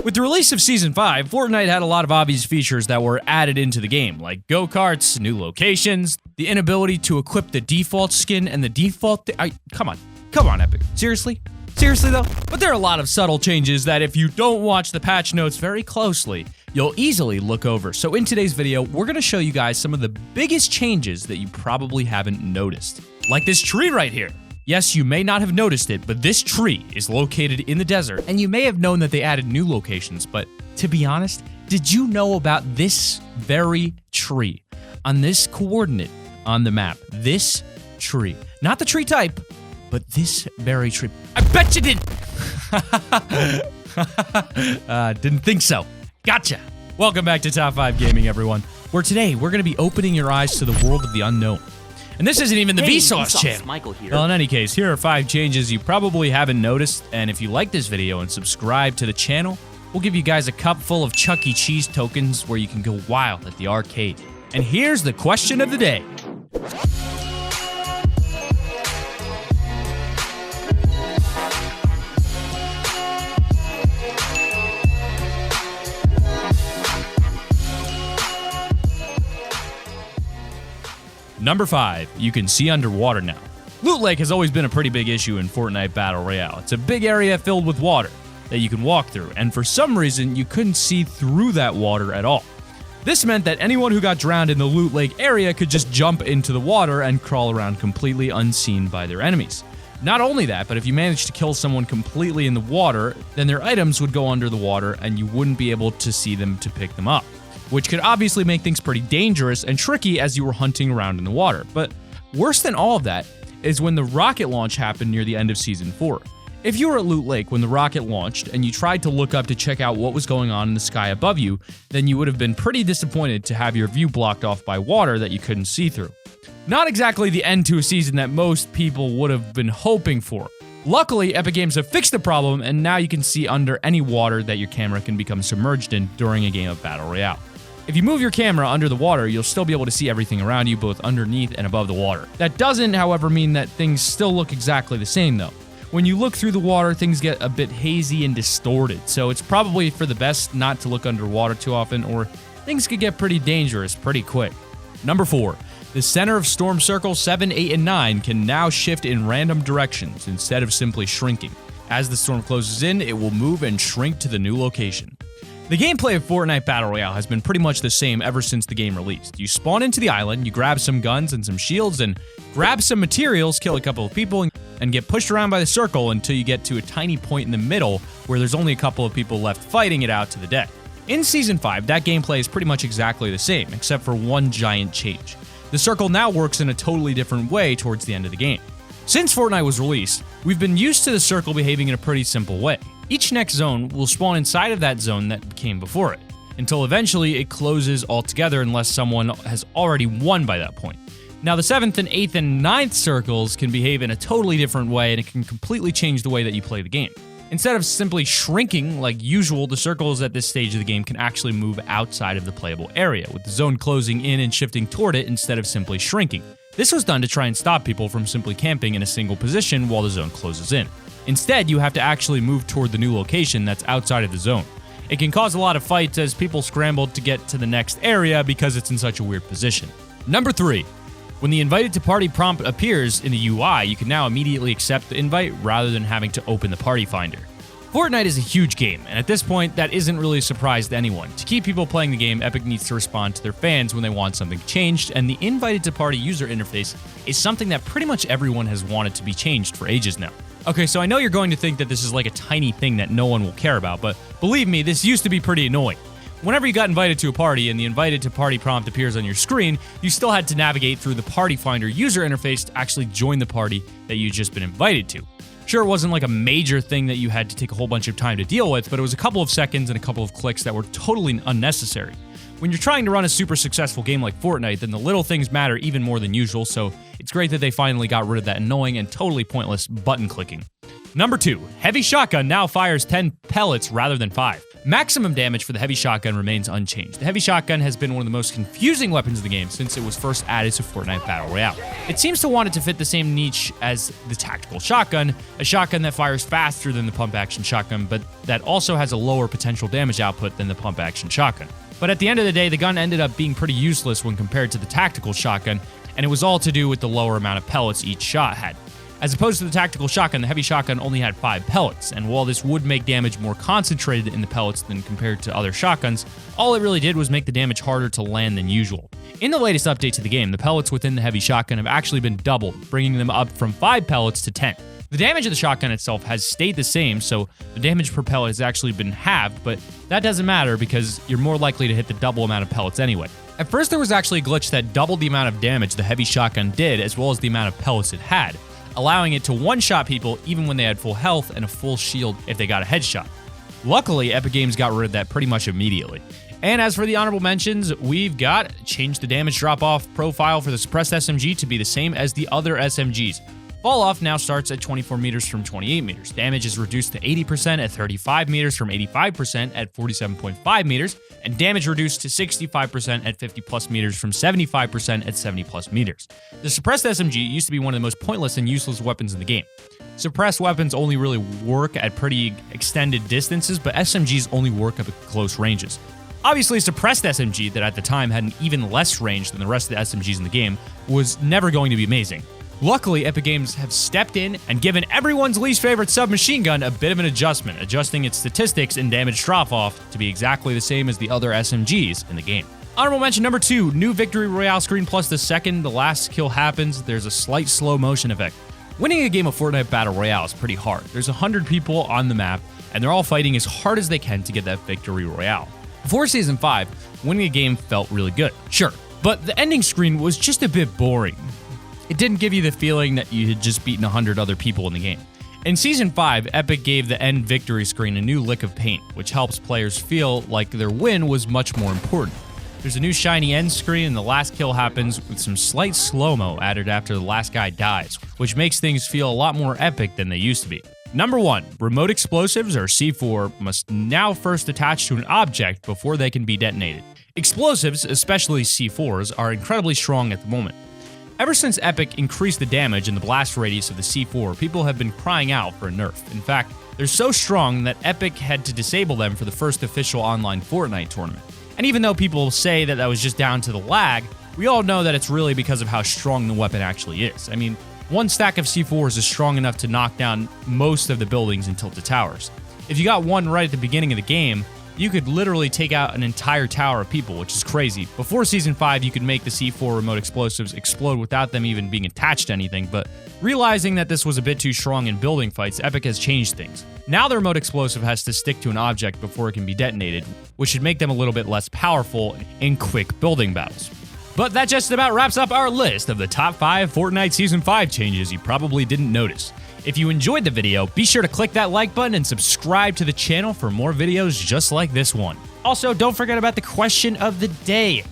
With the release of Season 5, Fortnite had a lot of obvious features that were added into the game, like go-karts, new locations, the inability to equip the default skin, and the default come on, Epic. Seriously? Seriously though? But there are a lot of subtle changes that if you don't watch the patch notes very closely, you'll easily look over. So in today's video, we're gonna show you guys some of the biggest changes that you probably haven't noticed. Like this tree right here. Yes, you may not have noticed it, but this tree is located in the desert, and you may have known that they added new locations, but to be honest, did you know about this very tree? On this coordinate on the map, this tree. Not the tree type, but this very tree. I bet you didn't! Didn't think so. Gotcha! Welcome back to Top 5 Gaming, everyone, where today we're going to be opening your eyes to the world of the unknown. And this isn't even the Vsauce channel. Michael here. Well, in any case, here are 5 changes you probably haven't noticed, and if you like this video and subscribe to the channel, we'll give you guys a cup full of Chuck E. Cheese tokens where you can go wild at the arcade. And here's the question of the day. Number 5, you can see underwater now. Loot Lake has always been a pretty big issue in Fortnite Battle Royale. It's a big area filled with water that you can walk through, and for some reason, you couldn't see through that water at all. This meant that anyone who got drowned in the Loot Lake area could just jump into the water and crawl around completely unseen by their enemies. Not only that, but if you managed to kill someone completely in the water, then their items would go under the water and you wouldn't be able to see them to pick them up, which could obviously make things pretty dangerous and tricky as you were hunting around in the water. But worse than all of that is when the rocket launch happened near the end of Season 4. If you were at Loot Lake when the rocket launched and you tried to look up to check out what was going on in the sky above you, then you would have been pretty disappointed to have your view blocked off by water that you couldn't see through. Not exactly the end to a season that most people would have been hoping for. Luckily, Epic Games have fixed the problem, and now you can see under any water that your camera can become submerged in during a game of Battle Royale. If you move your camera under the water, you'll still be able to see everything around you, both underneath and above the water. That doesn't, however, mean that things still look exactly the same, though. When you look through the water, things get a bit hazy and distorted, so it's probably for the best not to look underwater too often, or things could get pretty dangerous pretty quick. Number 4. The center of Storm Circle 7, 8, and 9 can now shift in random directions instead of simply shrinking. As the storm closes in, it will move and shrink to the new location. The gameplay of Fortnite Battle Royale has been pretty much the same ever since the game released. You spawn into the island, you grab some guns and some shields, and grab some materials, kill a couple of people, and get pushed around by the circle until you get to a tiny point in the middle where there's only a couple of people left fighting it out to the death. In Season 5, that gameplay is pretty much exactly the same, except for one giant change. The circle now works in a totally different way towards the end of the game. Since Fortnite was released, we've been used to the circle behaving in a pretty simple way. Each next zone will spawn inside of that zone that came before it, until eventually it closes altogether unless someone has already won by that point. Now the 7th and 8th and 9th circles can behave in a totally different way, and it can completely change the way that you play the game. Instead of simply shrinking like usual, the circles at this stage of the game can actually move outside of the playable area, with the zone closing in and shifting toward it instead of simply shrinking. This was done to try and stop people from simply camping in a single position while the zone closes in. Instead, you have to actually move toward the new location that's outside of the zone. It can cause a lot of fights as people scramble to get to the next area because it's in such a weird position. Number 3. When the invited to party prompt appears in the UI, you can now immediately accept the invite rather than having to open the party finder. Fortnite is a huge game, and at this point, that isn't really a surprise to anyone. To keep people playing the game, Epic needs to respond to their fans when they want something changed, and the invited to party user interface is something that pretty much everyone has wanted to be changed for ages now. Okay, so I know you're going to think that this is like a tiny thing that no one will care about, but believe me, this used to be pretty annoying. Whenever you got invited to a party and the invited to party prompt appears on your screen, you still had to navigate through the party finder user interface to actually join the party that you'd just been invited to. Sure, it wasn't like a major thing that you had to take a whole bunch of time to deal with, but it was a couple of seconds and a couple of clicks that were totally unnecessary. When you're trying to run a super successful game like Fortnite, then the little things matter even more than usual, so it's great that they finally got rid of that annoying and totally pointless button clicking. Number 2, Heavy Shotgun now fires 10 pellets rather than 5. Maximum damage for the heavy shotgun remains unchanged. The heavy shotgun has been one of the most confusing weapons in the game since it was first added to Fortnite Battle Royale. It seems to want it to fit the same niche as the tactical shotgun, a shotgun that fires faster than the pump-action shotgun, but that also has a lower potential damage output than the pump-action shotgun. But at the end of the day, the gun ended up being pretty useless when compared to the tactical shotgun, and it was all to do with the lower amount of pellets each shot had. As opposed to the tactical shotgun, the heavy shotgun only had 5 pellets, and while this would make damage more concentrated in the pellets than compared to other shotguns, all it really did was make the damage harder to land than usual. In the latest update to the game, the pellets within the heavy shotgun have actually been doubled, bringing them up from 5 pellets to 10. The damage of the shotgun itself has stayed the same, so the damage per pellet has actually been halved, but that doesn't matter because you're more likely to hit the double amount of pellets anyway. At first, there was actually a glitch that doubled the amount of damage the heavy shotgun did, as well as the amount of pellets it had, allowing it to one-shot people even when they had full health and a full shield if they got a headshot. Luckily, Epic Games got rid of that pretty much immediately. And as for the honorable mentions, we've got changed the damage drop-off profile for the suppressed SMG to be the same as the other SMGs. Fall-off now starts at 24 meters from 28 meters. Damage is reduced to 80% at 35 meters from 85% at 47.5 meters, and damage reduced to 65% at 50 plus meters from 75% at 70 plus meters. The suppressed SMG used to be one of the most pointless and useless weapons in the game. Suppressed weapons only really work at pretty extended distances, but SMGs only work at close ranges. Obviously, suppressed SMG that at the time had an even less range than the rest of the SMGs in the game was never going to be amazing. Luckily, Epic Games have stepped in and given everyone's least favorite submachine gun a bit of an adjustment, adjusting its statistics and damage drop-off to be exactly the same as the other SMGs in the game. Honorable mention number 2, new Victory Royale screen plus the second the last kill happens, there's a slight slow motion effect. Winning a game of Fortnite Battle Royale is pretty hard. There's 100 people on the map, and they're all fighting as hard as they can to get that Victory Royale. Before Season 5, winning a game felt really good, sure, but the ending screen was just a bit boring. It didn't give you the feeling that you had just beaten 100 other people in the game. In Season 5, Epic gave the end victory screen a new lick of paint, which helps players feel like their win was much more important. There's a new shiny end screen, and the last kill happens with some slight slow-mo added after the last guy dies, which makes things feel a lot more epic than they used to be. Number 1, remote explosives, or C4, must now first attach to an object before they can be detonated. Explosives, especially C4s, are incredibly strong at the moment. Ever since Epic increased the damage and the blast radius of the C4, people have been crying out for a nerf. In fact, they're so strong that Epic had to disable them for the first official online Fortnite tournament. And even though people say that was just down to the lag, we all know that it's really because of how strong the weapon actually is. I mean, one stack of C4s is strong enough to knock down most of the buildings and tilted towers. If you got one right at the beginning of the game, you could literally take out an entire tower of people, which is crazy. Before Season 5, you could make the C4 remote explosives explode without them even being attached to anything, but realizing that this was a bit too strong in building fights, Epic has changed things. Now the remote explosive has to stick to an object before it can be detonated, which should make them a little bit less powerful in quick building battles. But that just about wraps up our list of the top 5 Fortnite Season 5 changes you probably didn't notice. If you enjoyed the video, be sure to click that like button and subscribe to the channel for more videos just like this one. Also, don't forget about the question of the day.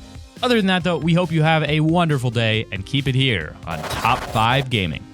Other than that, though, we hope you have a wonderful day and keep it here on Top 5 Gaming.